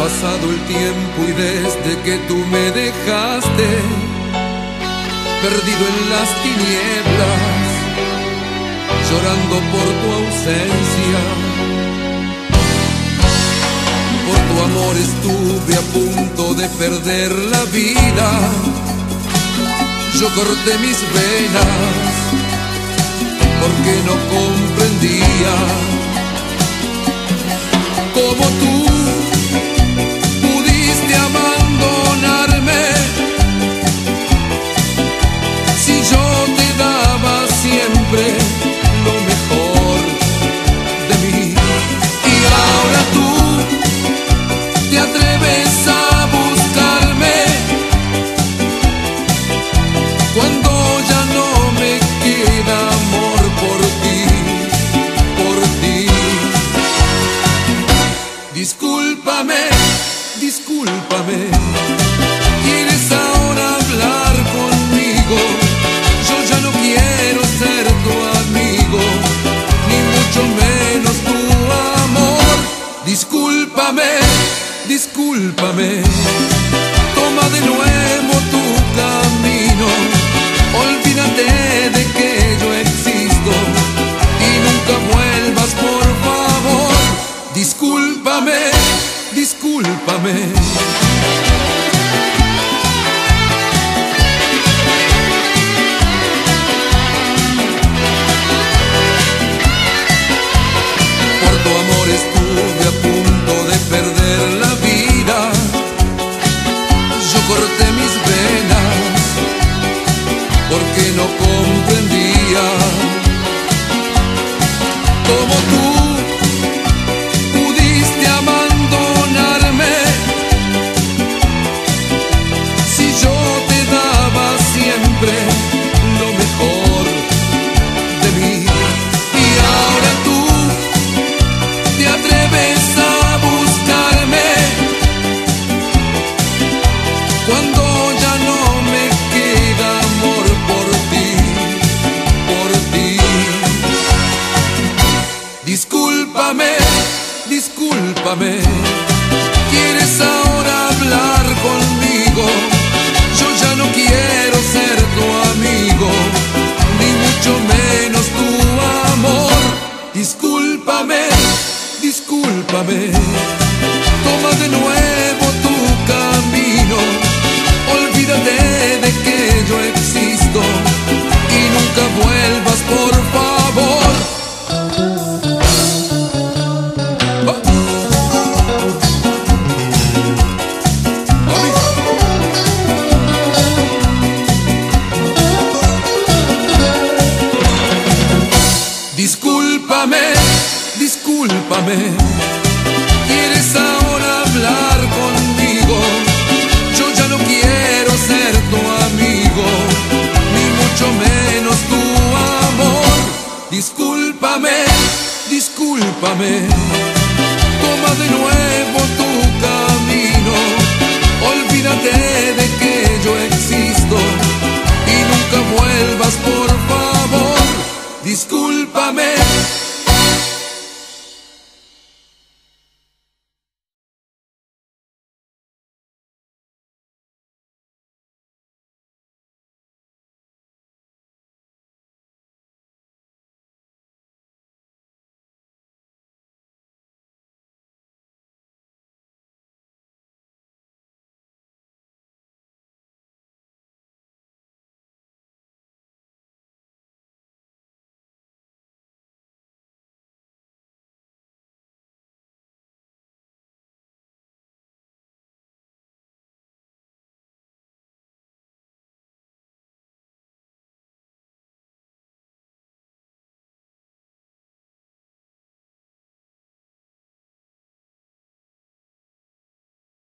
pasado el tiempo y desde que tú me dejaste, perdido en las tinieblas, llorando por tu ausencia. Por tu amor estuve a punto de perder la vida. Yo corté mis venas porque no comprendía cómo tú pudiste abandonarme si yo te daba siempre lo mejor de mí. Y ahora tú te atreves a buscarme cuando ya no me queda amor por ti, por ti. Discúlpame, discúlpame, ¿quieres ahora hablar conmigo? Yo ya no quiero ser tu amigo, ni mucho menos tu amor. Discúlpame, discúlpame, toma de nuevo tu camino, olvídate de que yo existo y nunca vuelvas, por favor. Discúlpame, discúlpame. Por tu amor estuve a punto de perder la vida. Yo corté mis venas porque no comprendía cómo tú pudiste abandonarme si yo te daba siempre lo mejor de mí. Y ahora tú te atreves a buscarme cuando ya no me queda amor por ti, por ti. Discúlpame, discúlpame, ¿quieres ahora hablar conmigo? Yo ya no quiero ser tu amigo, ni mucho menos tu amor. Discúlpame, discúlpame, toma de nuevo tu camino, olvídate de que yo existo y nunca vuelvas, por favor. Discúlpame, discúlpame, ¿quieres ahora hablar conmigo? Yo ya no quiero ser tu amigo, ni mucho menos tu amor. Discúlpame, discúlpame, toma de nuevo tu camino, olvídate de